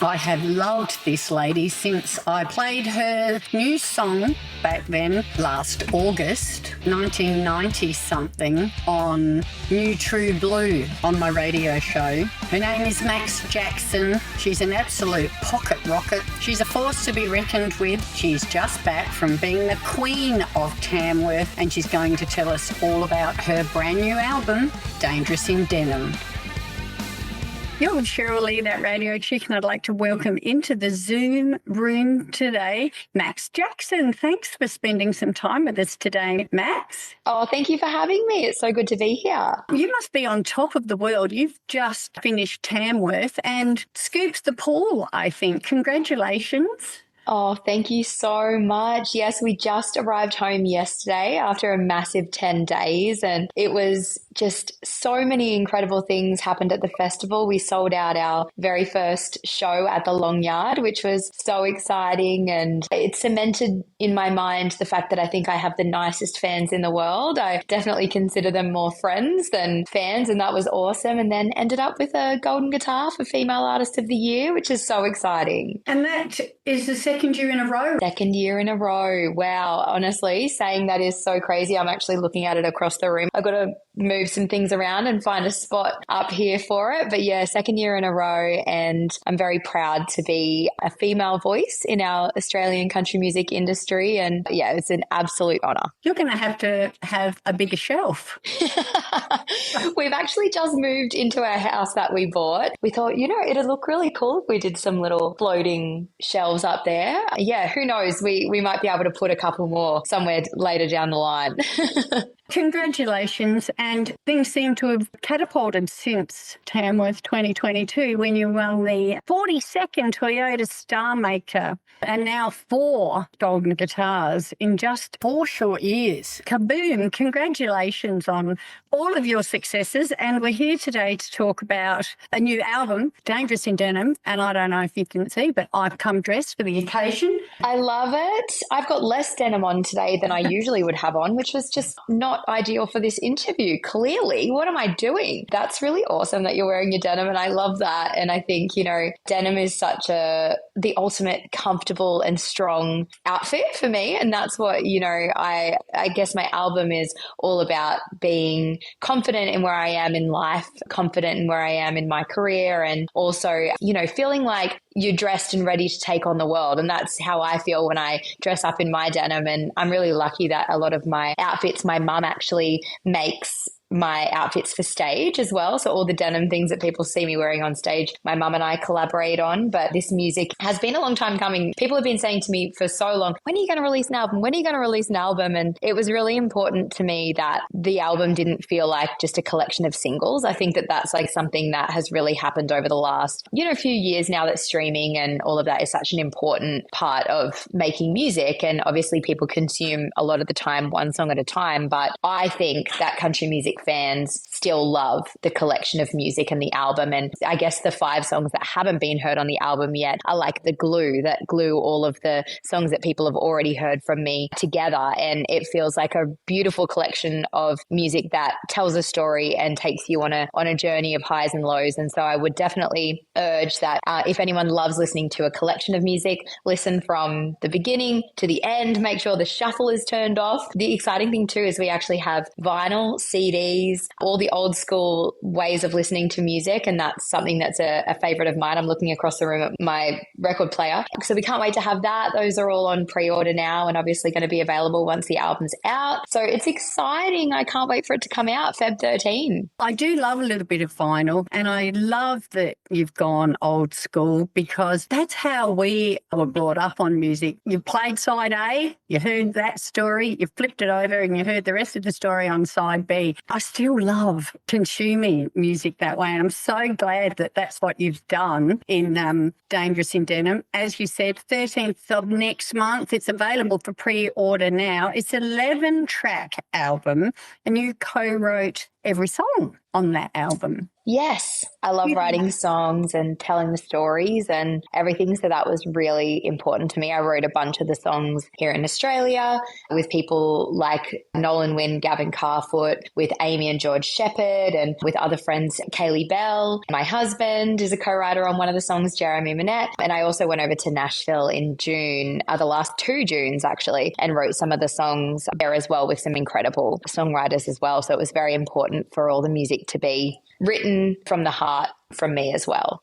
I have loved this lady since I played her new song back then, last August, 1990-something, on New True Blue on my radio show. Her name is Max Jackson. She's an absolute pocket rocket. She's a force to be reckoned with. She's just back from being the Queen of Tamworth, and she's going to tell us all about her brand new album, Dangerous in Denim. You're Cheryl Lee, that radio chick, and I'd like to welcome into the Zoom room today, Max Jackson. Thanks for spending some time with us today, Max. Oh, thank you for having me. It's so good to be here. You must be on top of the world. You've just finished Tamworth and scooped the pool, I think. Congratulations. Oh, thank you so much. Yes, we just arrived home yesterday after a massive 10 days, and it was just so many incredible things happened at the festival. We sold out our very first show at the Long Yard, which was so exciting, and it cemented in my mind the fact that I think I have the nicest fans in the world. I definitely consider them more friends than fans, and that was awesome. And then ended up with a golden guitar for Female Artist of the Year, which is so exciting. And that is the second year in a row. Second year in a row. Wow. Honestly, saying that is so crazy. I'm actually looking at it across the room. I've got to move some things around and find a spot up here for it. But yeah, second year in a row. And I'm very proud to be a female voice in our Australian country music industry. And yeah, it's an absolute honour. You're going to have a bigger shelf. We've actually just moved into our house that we bought. We thought, it'd look really cool if we did some little floating shelves up there. Yeah, who knows? We might be able to put a couple more somewhere later down the line. Congratulations. And things seem to have catapulted since Tamworth 2022 when you won the 42nd Toyota Star Maker and now 4 golden guitars in just 4 short years. Kaboom. Congratulations on all of your successes. And we're here today to talk about a new album, Dangerous in Denim. And I don't know if you can see, but I've come dressed for the occasion. I love it. I've got less denim on today than I usually would have on, which was just not ideal for this interview. Clearly, what am I doing? That's really awesome that you're wearing your denim, and I love that. And I think, denim is such the ultimate comfortable and strong outfit for me. And that's what, I guess my album is all about, being confident in where I am in life, confident in where I am in my career, and also, feeling like you're dressed and ready to take on the world. And that's how I feel when I dress up in my denim. And I'm really lucky that a lot of my outfits, my mum actually makes my outfits for stage as well. So all the denim things that people see me wearing on stage, my mum and I collaborate on. But this music has been a long time coming. People have been saying to me for so long, when are you going to release an album? When are you going to release an album? And it was really important to me that the album didn't feel like just a collection of singles. I think that that's like something that has really happened over the last, few years now, that streaming and all of that is such an important part of making music. And obviously people consume a lot of the time one song at a time. But I think that country music fans still love the collection of music and the album. And I guess the 5 songs that haven't been heard on the album yet are like the glue that glue all of the songs that people have already heard from me together. And it feels like a beautiful collection of music that tells a story and takes you on a journey of highs and lows. And so I would definitely urge that if anyone loves listening to a collection of music, listen from the beginning to the end, make sure the shuffle is turned off. The exciting thing too is we actually have vinyl, CD, all the old school ways of listening to music. And that's something that's a favorite of mine. I'm looking across the room at my record player. So we can't wait to have that. Those are all on pre-order now and obviously going to be available once the album's out. So it's exciting. I can't wait for it to come out, Feb 13. I do love a little bit of vinyl, and I love that you've gone old school because that's how we were brought up on music. You played side A, you heard that story, you flipped it over and you heard the rest of the story on side B. I still love consuming music that way, and I'm so glad that that's what you've done in Dangerous in Denim. As you said, 13th of next month. It's available for pre-order now. It's an 11-track album, and you co-wrote every song on that album. Yes, I love writing songs and telling the stories and everything. So that was really important to me. I wrote a bunch of the songs here in Australia with people like Nolan Wynne, Gavin Carfoot, with Amy and George Shepherd, and with other friends, Kaylee Bell. My husband is a co-writer on one of the songs, Jeremy Minette. And I also went over to Nashville in June, the last 2 Junes actually, and wrote some of the songs there as well with some incredible songwriters as well. So it was very important for all the music to be written from the heart from me as well.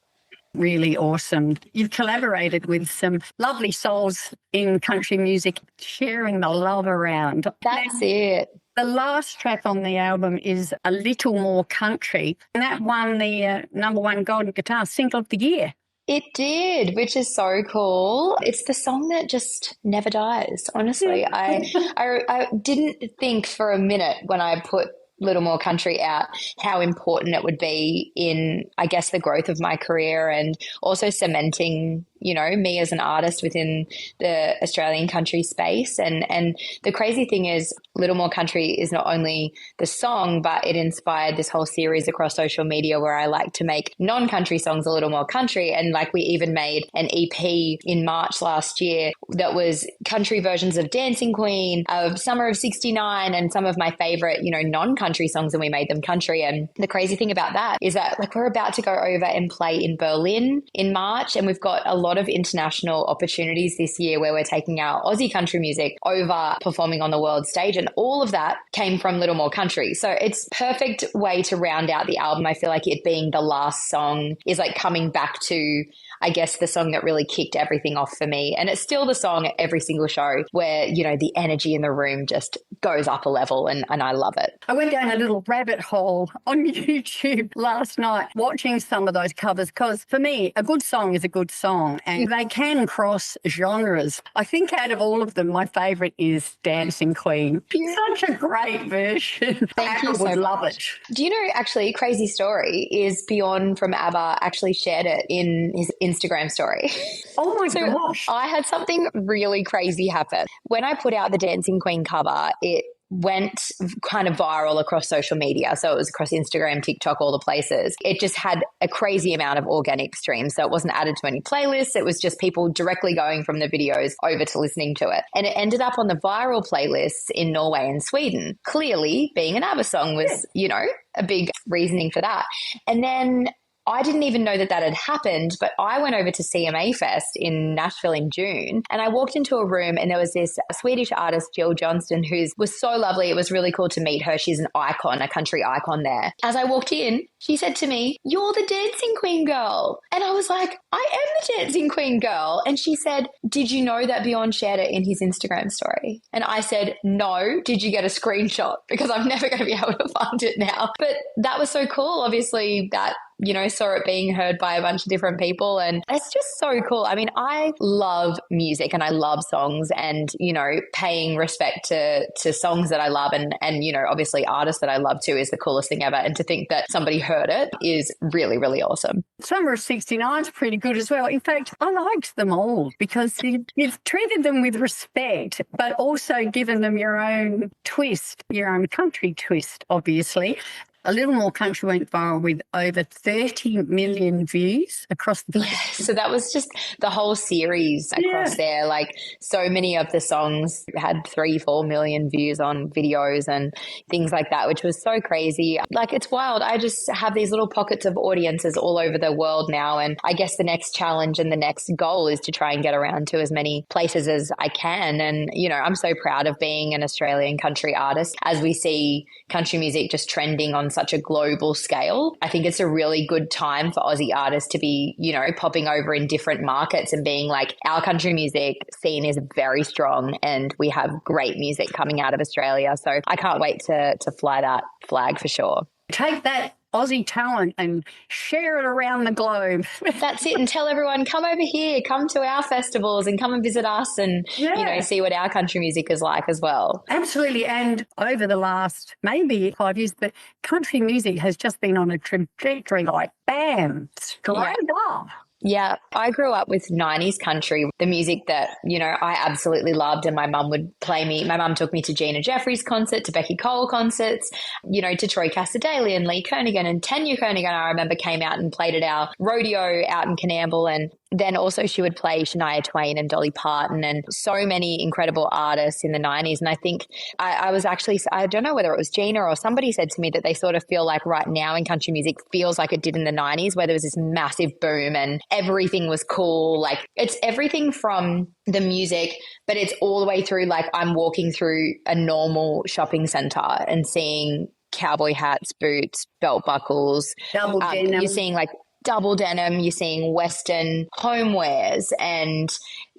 Really awesome. You've collaborated with some lovely souls in country music, sharing the love around. That's it. The last track on the album is A Little More Country, and that won the #1 Golden Guitar Single of the Year. It did, which is so cool. It's the song that just never dies, honestly. I didn't think for a minute when I put Little More Country out how important it would be in, I guess, the growth of my career and also cementing, you know, me as an artist within the Australian country space. And the crazy thing is Little More Country is not only the song, but it inspired this whole series across social media where I like to make non-country songs a little more country. And like we even made an EP in March last year that was country versions of Dancing Queen, of Summer of 69, and some of my favorite, you know, non-country songs, and we made them country. And the crazy thing about that is that like we're about to go over and play in Berlin in March, and we've got a lot of international opportunities this year where we're taking our Aussie country music over performing on the world stage, and all of that came from Little More Country. So it's perfect way to round out the album. I feel like it being the last song is like coming back to, I guess, the song that really kicked everything off for me. And it's still the song at every single show where, you know, the energy in the room just goes up a level, and I love it. I went down a little rabbit hole on YouTube last night watching some of those covers because for me, a good song is a good song and they can cross genres. I think out of all of them, my favourite is Dancing Queen. Such a great version. Thank you ABBA so would love much. it. Do you know, actually, crazy story is Bjorn from ABBA actually shared it in his Instagram story. Oh my So gosh. I had something really crazy happen. When I put out the Dancing Queen cover, it went kind of viral across social media. So it was across Instagram, TikTok, all the places. It just had a crazy amount of organic streams. So it wasn't added to any playlists. It was just people directly going from the videos over to listening to it. And it ended up on the viral playlists in Norway and Sweden. Clearly, being an ABBA song was, you know, a big reasoning for that. And then I didn't even know that had happened, but I went over to CMA Fest in Nashville in June, and I walked into a room and there was this Swedish artist, Jill Johnston, who was so lovely. It was really cool to meet her. She's an icon, a country icon there. As I walked in, she said to me, "You're the Dancing Queen girl." And I was like, "I am the Dancing Queen girl." And she said, "Did you know that Bjorn shared it in his Instagram story?" And I said, "No. Did you get a screenshot? Because I'm never going to be able to find it now." But that was so cool. Obviously, that, you know, saw it being heard by a bunch of different people. And it's just so cool. I mean, I love music and I love songs, and, you know, paying respect to songs that I love and, you know, obviously artists that I love too is the coolest thing ever. And to think that somebody heard it is really, really awesome. Summer of 69 is pretty good as well. In fact, I liked them all because you've treated them with respect, but also given them your own twist, your own country twist, obviously. A Little More Country went viral with over 30 million views across the So that was just the whole series across there. Like so many of the songs had 3-4 million views on videos and things like that, which was so crazy. Like it's wild. I just have these little pockets of audiences all over the world now. And I guess the next challenge and the next goal is to try and get around to as many places as I can. And, you know, I'm so proud of being an Australian country artist as we see country music just trending on such a global scale. I think it's a really good time for Aussie artists to be, you know, popping over in different markets and being like, our country music scene is very strong and we have great music coming out of Australia. So I can't wait to fly that flag for sure. Take that Aussie talent and share it around the globe. That's it. And tell everyone, come over here, come to our festivals and come and visit us and, you know, see what our country music is like as well. Absolutely. And over the last maybe 5 years, but country music has just been on a trajectory like bam, straight up. Yeah, I grew up with 90s country, the music that, I absolutely loved. And my mum would play me. My mum took me to Gina Jeffries concert, to Becky Cole concerts, to Troy Cassadaly and Lee Kernaghan, and Tanya Kernaghan, I remember, came out and played at our rodeo out in Coonamble. And then also she would play Shania Twain and Dolly Parton and so many incredible artists in the 90s. And I think I was actually, I don't know whether it was Gina or somebody said to me that they sort of feel like right now in country music feels like it did in the 90s, where there was this massive boom and everything was cool. Like, it's everything from the music, but it's all the way through. Like, I'm walking through a normal shopping center and seeing cowboy hats, boots, belt buckles. Double denim. You're seeing like double denim, you're seeing Western homewares and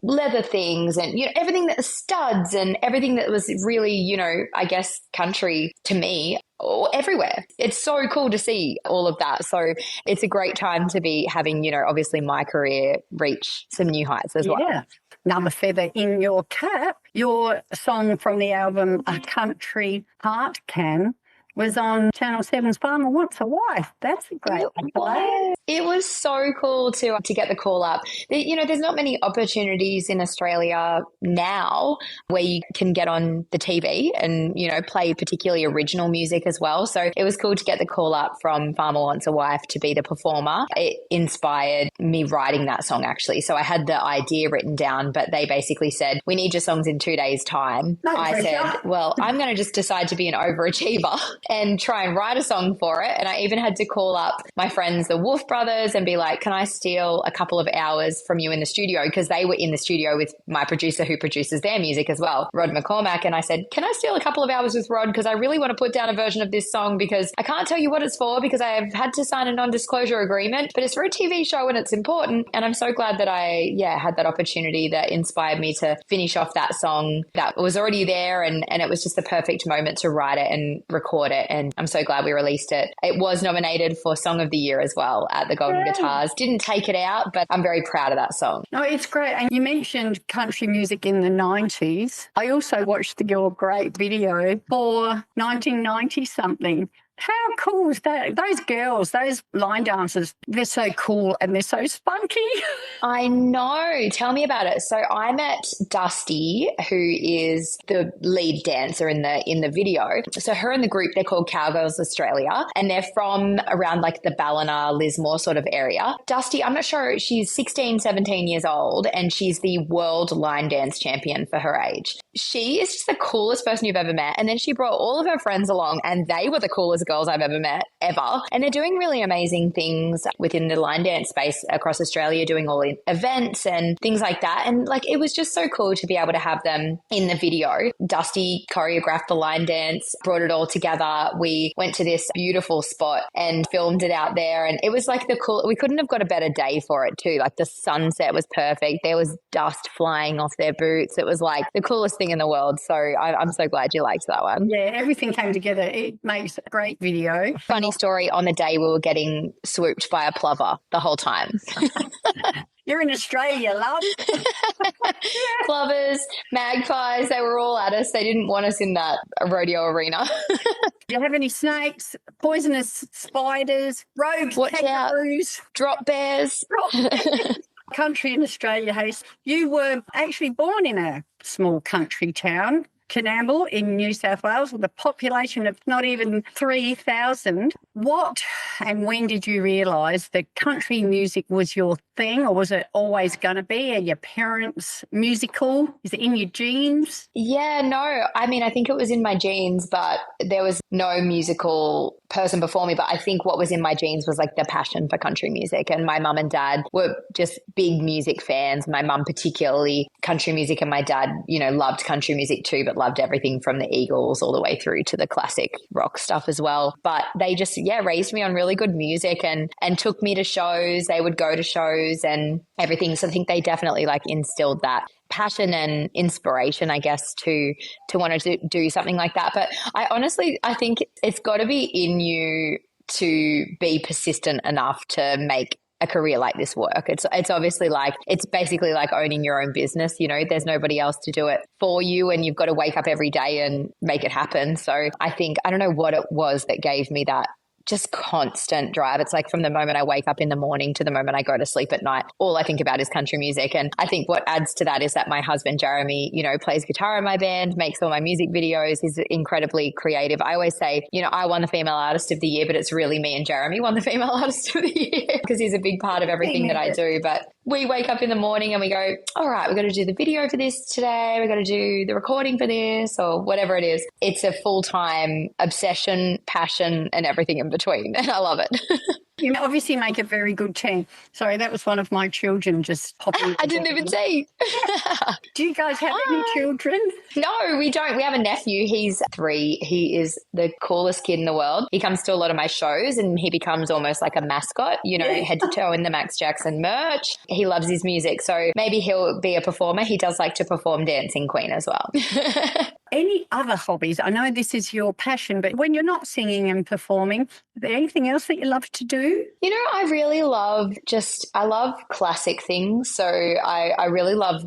leather things and, everything that studs and everything that was really, I guess country to me. Everywhere. It's so cool to see all of that. So it's a great time to be having, obviously my career reach some new heights as well. Yeah. Another feather in your cap. Your song from the album A Country Heart Can was on Channel 7's Farmer Wants a Wife. That's a great accolade. It was so cool to get the call up. There's not many opportunities in Australia now where you can get on the TV and, play particularly original music as well. So it was cool to get the call up from Farmer Wants a Wife to be the performer. It inspired me writing that song, actually. So I had the idea written down, but they basically said, we need your songs in 2 days' time. I said, well, I'm going to just decide to be an overachiever and try and write a song for it. And I even had to call up my friends, the Wolf Brothers, and be like, can I steal a couple of hours from you in the studio? Because they were in the studio with my producer who produces their music as well, Rod McCormack. And I said, can I steal a couple of hours with Rod? Because I really want to put down a version of this song, because I can't tell you what it's for because I have had to sign a non-disclosure agreement, but it's for a TV show and it's important. And I'm so glad that I had that opportunity that inspired me to finish off that song that was already there. And it was just the perfect moment to write it and record it. And I'm so glad we released it. It was nominated for Song of the Year as well at the Golden Guitars. Didn't take it out, but I'm very proud of that song. No, it's great. And you mentioned country music in the 90s. I also watched your great video for 1990 something. How cool is that? Those girls, those line dancers, they're so cool and they're so spunky. I know. Tell me about it. So I met Dusty, who is the lead dancer in the video. So her and the group, they're called Cowgirls Australia, and they're from around like the Ballina, Lismore sort of area. Dusty, I'm not sure, she's 16, 17 years old, and she's the world line dance champion for her age. She is just the coolest person you've ever met. And then she brought all of her friends along, and they were the coolest girls I've ever met, ever. And they're doing really amazing things within the line dance space across Australia, doing all events and things like that. And like, it was just so cool to be able to have them in the video. Dusty choreographed the line dance, brought it all together. We went to this beautiful spot and filmed it out there. And it was like we couldn't have got a better day for it too. Like, the sunset was perfect. There was dust flying off their boots. It was like the coolest thing in the world. So I'm so glad you liked that one. Yeah, everything came together. It makes a great video. Funny story, on the day we were getting swooped by a plover the whole time. You're in Australia, love. Plovers, magpies, they were all at us. They didn't want us in that rodeo arena. Do you have any snakes, poisonous spiders, rogue kangaroos? Drop bears. Country in Australia, Hayes. You were actually born in a small country town, Coonamble in New South Wales, with a population of not even 3,000. What and when did you realise that country music was your thing, or was it always going to be? Are your parents musical? Is it in your genes? Yeah, no. I mean, I think it was in my genes, but there was no musical person before me. But I think what was in my genes was like the passion for country music. And my mum and dad were just big music fans. My mum particularly country music, and my dad, loved country music too, but loved everything from the Eagles all the way through to the classic rock stuff as well. But they just, raised me on really good music and took me to shows. They would go to shows and everything. So I think they definitely instilled that passion and inspiration, I guess, to want to do something like that. But I think it's got to be in you to be persistent enough to make a career like this work. It's obviously it's basically like owning your own business. There's nobody else to do it for you, and you've got to wake up every day and make it happen. So I don't know what it was that gave me that just constant drive. It's like from the moment I wake up in the morning to the moment I go to sleep at night, all I think about is country music. And I think what adds to that is that my husband, Jeremy, you know, plays guitar in my band, makes all my music videos. He's incredibly creative. I always say, you know, I won the Female Artist of the Year, but it's really me and Jeremy won the Female Artist of the Year because he's a big part of everything that I do. But we wake up in the morning and we go, all right, we've got to do the video for this today. We've got to do the recording for this or whatever it is. It's a full-time obsession, passion, and everything in between. And I love it. You obviously make a very good team. Sorry, that was one of my children just popping. I didn't even see. Do you guys have any children? No, we don't. We have a nephew. He's 3. He is the coolest kid in the world. He comes to a lot of my shows and he becomes almost like a mascot, you know, head to toe in the Max Jackson merch. He loves his music. So maybe he'll be a performer. He does like to perform Dancing Queen as well. Any other hobbies? I know this is your passion, but when you're not singing and performing, is there anything else that you love to do? You know, I really love I love classic things. So I really love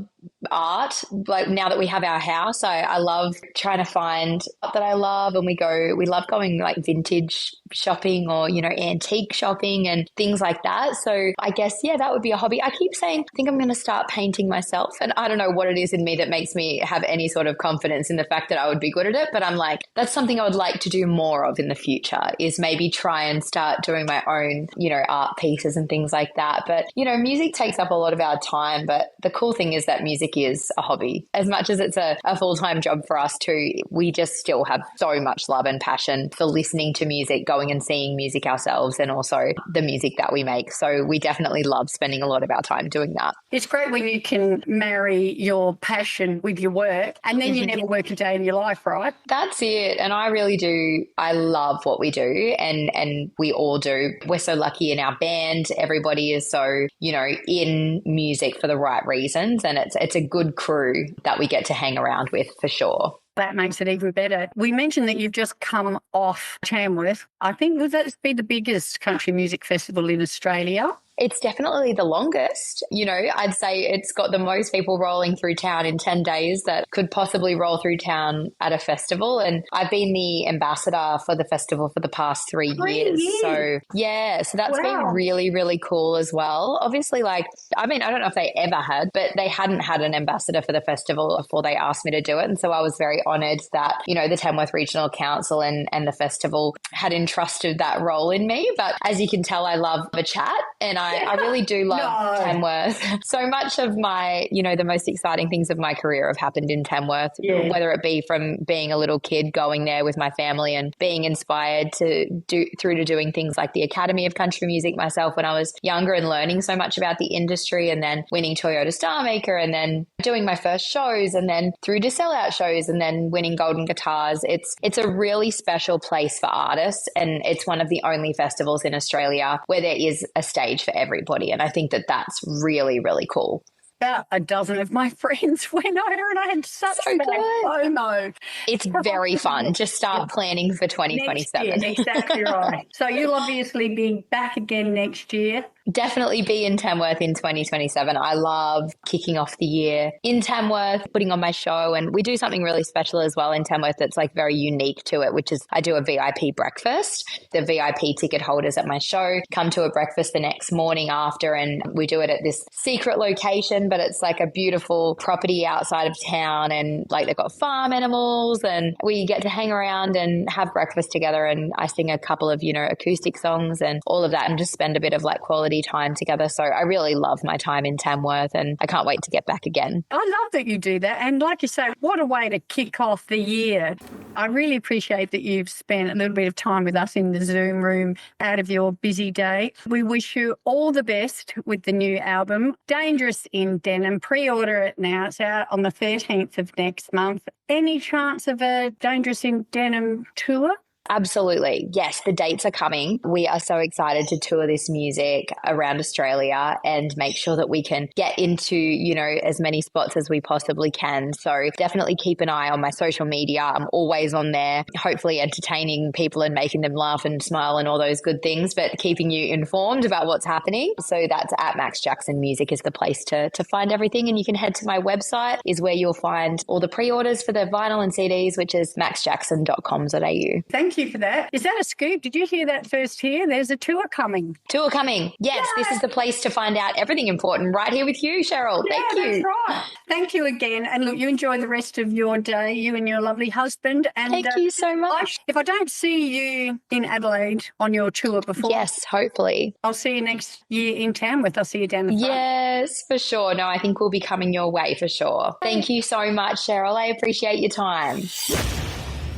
art. Like now that we have our house, I love trying to find art that I love, and we love going like vintage shopping or, you know, antique shopping and things like that. So I guess, yeah, that would be a hobby. I keep saying, I think I'm going to start painting myself. And I don't know what it is in me that makes me have any sort of confidence in the fact that I would be good at it. But I'm like, that's something I would like to do more of in the future, is maybe try and start doing my own, you know, art pieces and things like that. But, you know, music takes up a lot of our time. But the cool thing is that music is a hobby. As much as it's a full-time job for us too, we just still have so much love and passion for listening to music, going and seeing music ourselves, and also the music that we make. So we definitely love spending a lot of our time doing that. It's great when you can marry your passion with your work, and then you never work a day in your life, right? That's it. And I really do. I love what we do, and we all do. We're so lucky in our band. Everybody is so, you know, in music for the right reasons, and it's a good crew that we get to hang around with for sure. That makes it even better. We mentioned that you've just come off Tamworth. I think would that be the biggest country music festival in Australia? It's definitely the longest. You know, I'd say it's got the most people rolling through town in 10 days that could possibly roll through town at a festival. And I've been the ambassador for the festival for the past 3 years. So, yeah, so that's been really, really cool as well. Obviously, like, I mean, I don't know if they ever had, but they hadn't had an ambassador for the festival before they asked me to do it. And so I was very honoured that, you know, the Tamworth Regional Council and the festival had entrusted that role in me. But as you can tell, I love a chat, and I really do love Tamworth. So much of my, you know, the most exciting things of my career have happened in Tamworth, whether it be from being a little kid going there with my family and being inspired to doing things like the Academy of Country Music myself when I was younger and learning so much about the industry, and then winning Toyota Star Maker, and then doing my first shows, and then through to sellout shows, and then winning Golden Guitars. It's a really special place for artists, and it's one of the only festivals in Australia where there is a stage for everybody. And I think that that's really, really cool. About a dozen of my friends went over and I had such FOMO. It's very fun. Just start planning for 2027. Exactly right. So you'll obviously be back again next year. Definitely be in Tamworth in 2027. I love kicking off the year in Tamworth, putting on my show, and we do something really special as well in Tamworth that's like very unique to it, which is I do a VIP breakfast. The VIP ticket holders at my show come to a breakfast the next morning after, and we do it at this secret location, but it's like a beautiful property outside of town, and like they've got farm animals, and we get to hang around and have breakfast together, and I sing a couple of, you know, acoustic songs and all of that, and just spend a bit of like quality time together. So I really love my time in Tamworth, and I can't wait to get back again. I love that you do that. And like you say, what a way to kick off the year. I really appreciate that you've spent a little bit of time with us in the Zoom room out of your busy day. We wish you all the best with the new album, Dangerous in Denim. Pre-order it now. It's out on the 13th of next month. Any chance of a Dangerous in Denim tour? Absolutely. Yes, the dates are coming. We are so excited to tour this music around Australia and make sure that we can get into, you know, as many spots as we possibly can. So definitely keep an eye on my social media. I'm always on there, hopefully entertaining people and making them laugh and smile and all those good things, but keeping you informed about what's happening. So that's at Max Jackson Music is the place to find everything. And you can head to my website, is where you'll find all the pre-orders for the vinyl and CDs, which is maxjackson.com.au. Thank you you for that. Is that a scoop? Did you hear that first here? There's a tour coming. Tour coming. Yes, this is the place to find out everything important right here with you, Cheryl. Thank you. That's right. Thank you again. And look, you enjoy the rest of your day, you and your lovely husband. And Thank you so much. if I don't see you in Adelaide on your tour before. Yes, hopefully. I'll see you next year in Tamworth. I'll see you down the front. Yes, for sure. No, I think we'll be coming your way for sure. Thank you so much, Cheryl. I appreciate your time.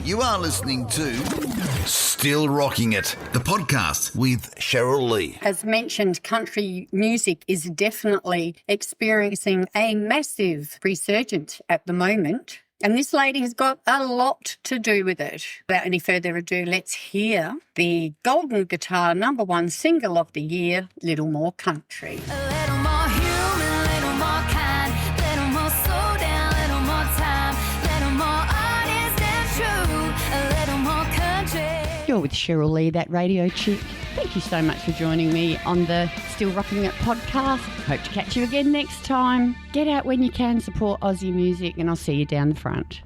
You are listening to Still Rocking It, the podcast with Cheryl Lee. As mentioned, country music is definitely experiencing a massive resurgence at the moment. And this lady has got a lot to do with it. Without any further ado, let's hear the Golden Guitar #1 single of the year, Little More Country. A little more human, little more kind, little more slow down, little more time, little more honest and true, a little more country. You're with Cheryl Lee, that radio chick. Thank you so much for joining me on the Still Rocking It podcast. Hope to catch you again next time. Get out when you can, support Aussie music, and I'll see you down the front.